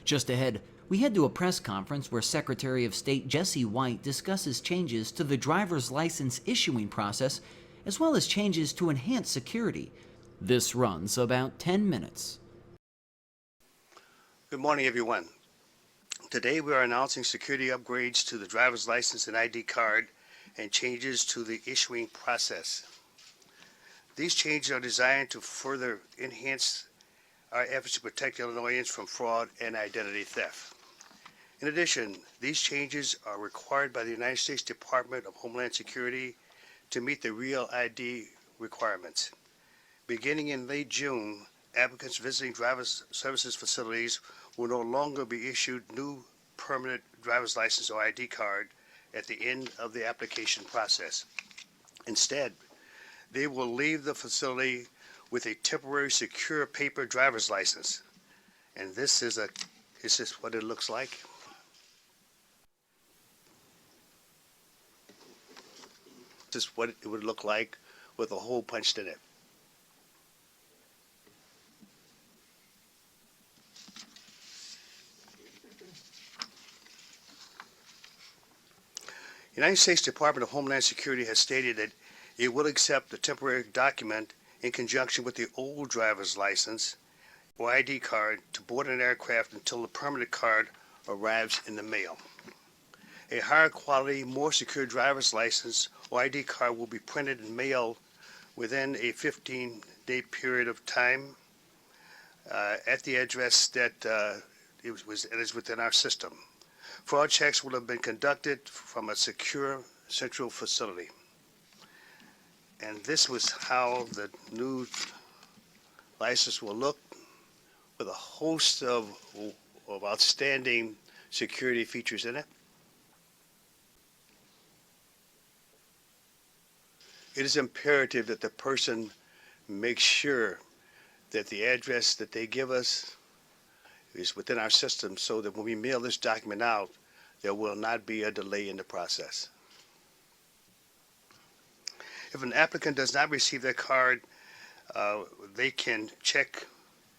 Just ahead, we head to a press conference where Secretary of State Jesse White discusses changes to the driver's license issuing process, as well as changes to enhance security. This runs about 10 minutes. Good morning, everyone. Today we are announcing security upgrades to the driver's license and ID card and changes to the issuing process. These changes are designed to further enhance our efforts to protect Illinoisans from fraud and identity theft. In addition, these changes are required by the United States Department of Homeland Security to meet the Real ID requirements. Beginning in late June, applicants visiting driver's services facilities will no longer be issued new permanent driver's license or ID card at the end of the application process. Instead, they will leave the facility with a temporary secure paper driver's license. And this is what it looks like. This is what it would look like with a hole punched in it. The United States Department of Homeland Security has stated that it will accept the temporary document in conjunction with the old driver's license or ID card to board an aircraft until the permanent card arrives in the mail. A higher quality, more secure driver's license or ID card will be printed and mailed within a 15-day period of time at the address that is within our system. Fraud checks will have been conducted from a secure central facility. And this was how the new license will look, with a host of outstanding security features in it. It is imperative that the person make sure that the address that they give us is within our system, so that when we mail this document out, there will not be a delay in the process. If an applicant does not receive their card, they can check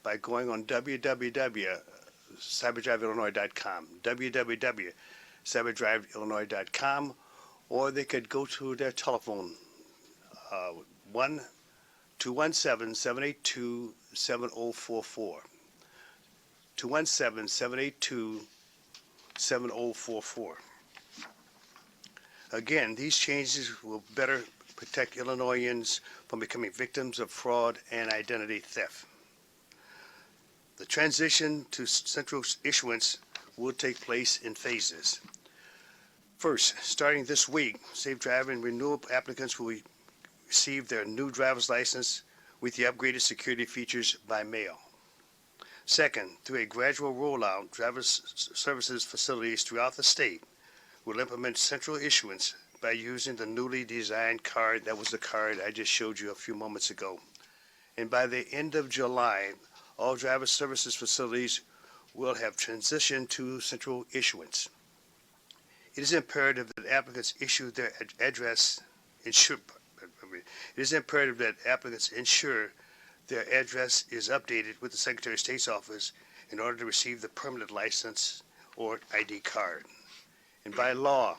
by going on www.cyberdriveillinois.com, www.cyberdriveillinois.com, or they could go to their telephone, 1-217-782-7044. 217-782-7044. Again, these changes will better protect Illinoisans from becoming victims of fraud and identity theft. The transition to central issuance will take place in phases. First, starting this week, safe driving renewal applicants will receive their new driver's license with the upgraded security features by mail. Second, through a gradual rollout, driver's services facilities throughout the state will implement central issuance by using the newly designed card that was the card I just showed you a few moments ago. And by the end of July, all driver's services facilities will have transitioned to central issuance. It is imperative that applicants ensure their address is updated with the Secretary of State's office in order to receive the permanent license or ID card. And by law,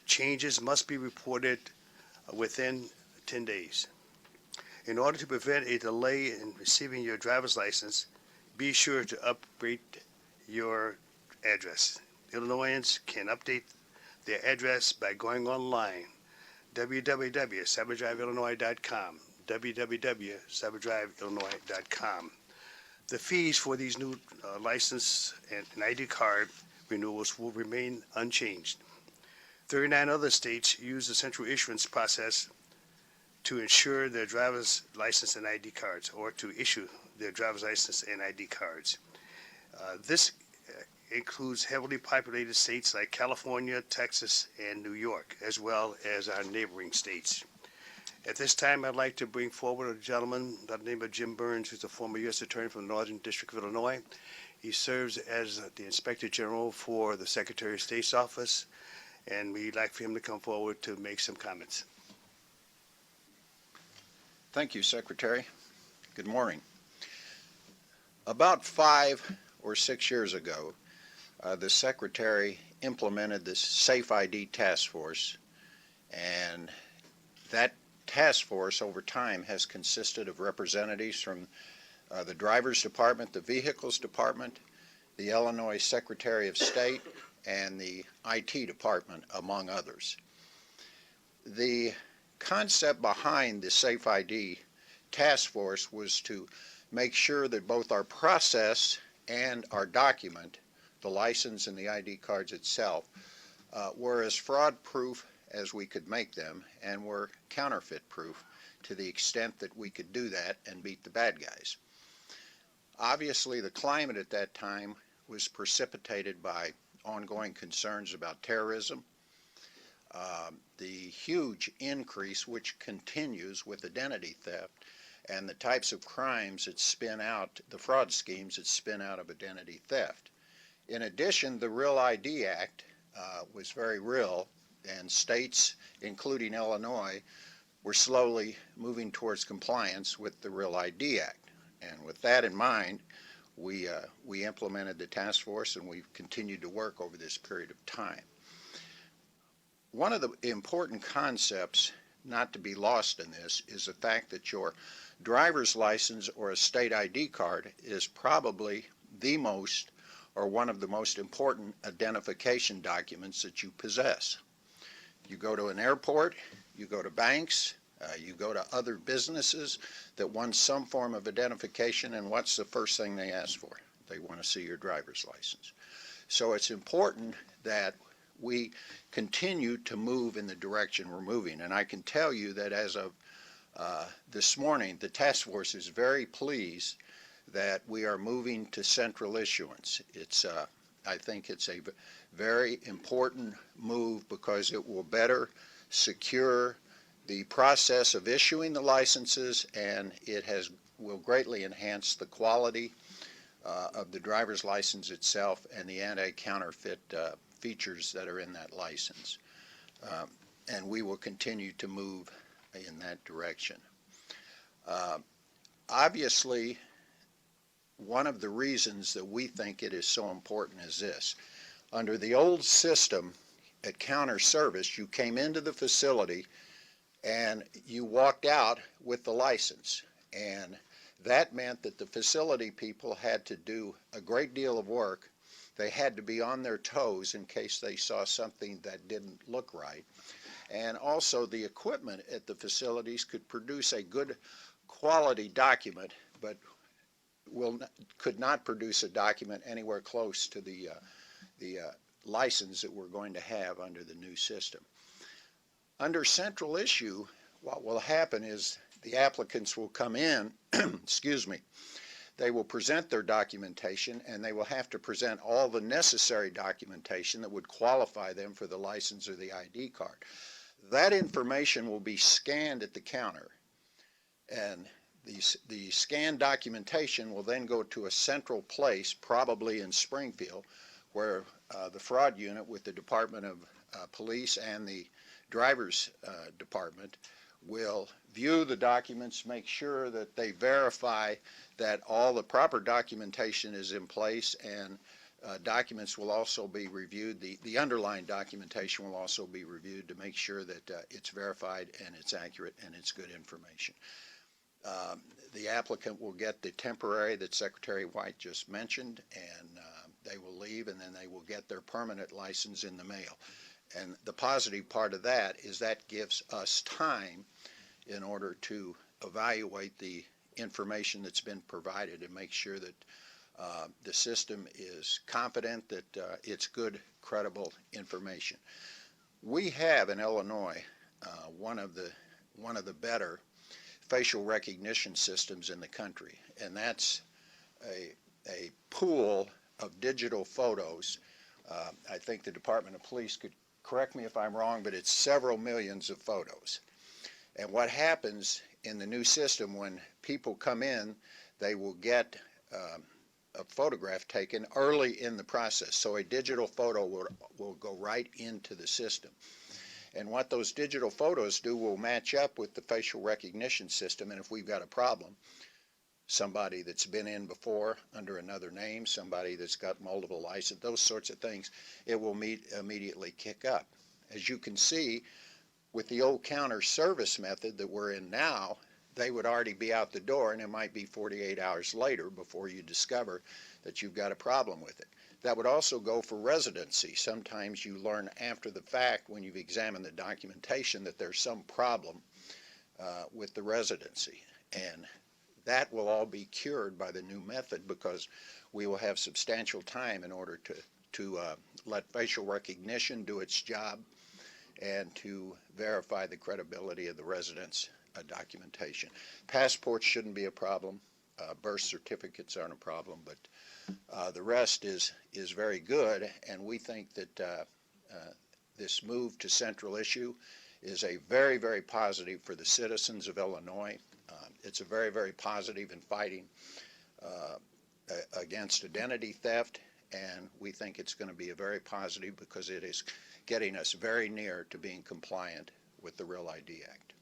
changes must be reported within 10 days. In order to prevent a delay in receiving your driver's license, be sure to update your address. Illinoisans can update their address by going online, www.cyberdriveillinois.com, www.cyberdriveillinois.com. The fees for these new license and ID card renewals will remain unchanged. 39 other states use the central issuance process to ensure their driver's license and ID cards, or to issue their driver's license and ID cards. This includes heavily populated states like California, Texas, and New York, as well as our neighboring states. At this time, I'd like to bring forward a gentleman by the name of Jim Burns, who's a former U.S. Attorney from the Northern District of Illinois. He serves as the Inspector General for the Secretary of State's office, and we'd like for him to come forward to make some comments. Thank you, Secretary. Good morning. About 5 or 6 years ago, the Secretary implemented this Safe ID Task Force, and that task force over time has consisted of representatives from the Driver's Department, the Vehicles Department, the Illinois Secretary of State, and the IT Department, among others. The concept behind the Safe ID Task Force was to make sure that both our process and our document, the license and the ID cards itself, were as fraud-proof as we could make them and were counterfeit-proof to the extent that we could do that and beat the bad guys. Obviously, the climate at that time was precipitated by ongoing concerns about terrorism, the huge increase which continues with identity theft, and the types of crimes that spin out, the fraud schemes that spin out of identity theft. In addition, the Real ID Act was very real, and states, including Illinois, were slowly moving towards compliance with the Real ID Act. And with that in mind, we implemented the task force, and we've continued to work over this period of time. One of the important concepts not to be lost in this is the fact that your driver's license or a state ID card is probably the most or one of the most important identification documents that you possess. You go to an airport, you go to banks, you go to other businesses that want some form of identification, and what's the first thing they ask for? They want to see your driver's license. So it's important that we continue to move in the direction we're moving. And I can tell you that as of this morning, the task force is very pleased that we are moving to central issuance. I think it's a very important move because it will better secure the process of issuing the licenses, and it will greatly enhance the quality of the driver's license itself and the anti-counterfeit features that are in that license. And we will continue to move in that direction. Obviously, one of the reasons that we think it is so important is this. Under the old system at counter service, you came into the facility and you walked out with the license. And that meant that the facility people had to do a great deal of work. They had to be on their toes in case they saw something that didn't look right. And also the equipment at the facilities could produce a good quality document, but could not produce a document anywhere close to the license that we're going to have under the new system. Under central issue, what will happen is the applicants will come in, excuse me, they will present their documentation, and they will have to present all the necessary documentation that would qualify them for the license or the ID card. That information will be scanned at the counter, and the scanned documentation will then go to a central place, probably in Springfield, where the fraud unit with the Department of Police and the Driver's Department will view the documents, make sure that they verify that all the proper documentation is in place, and documents will also be reviewed. The underlying documentation will also be reviewed to make sure that it's verified and it's accurate and it's good information. The applicant will get the temporary that Secretary White just mentioned, and they will leave, and then they will get their permanent license in the mail. And the positive part of that is that gives us time in order to evaluate the information that's been provided and make sure that the system is confident that it's good, credible information. We have in Illinois one of the better facial recognition systems in the country, and that's a pool of digital photos. I think the Department of Police could correct me if I'm wrong, but it's several millions of photos. And what happens in the new system, when people come in, they will get a photograph taken early in the process. So a digital photo will go right into the system. And what those digital photos do will match up with the facial recognition system, and if we've got a problem, somebody that's been in before under another name, somebody that's got multiple licenses, those sorts of things, it will immediately kick up. As you can see, with the old counter service method that we're in now, they would already be out the door, and it might be 48 hours later before you discover that you've got a problem with it. That would also go for residency. Sometimes you learn after the fact, when you've examined the documentation, that there's some problem with the residency. And that will all be cured by the new method, because we will have substantial time in order to let facial recognition do its job and to verify the credibility of the resident's documentation. Passports shouldn't be a problem. Birth certificates aren't a problem, but the rest is very good, and we think that this move to central issue is a very, very positive for the citizens of Illinois. It's a very, very positive in fighting against identity theft, and we think it's going to be a very positive because it is getting us very near to being compliant with the Real ID Act.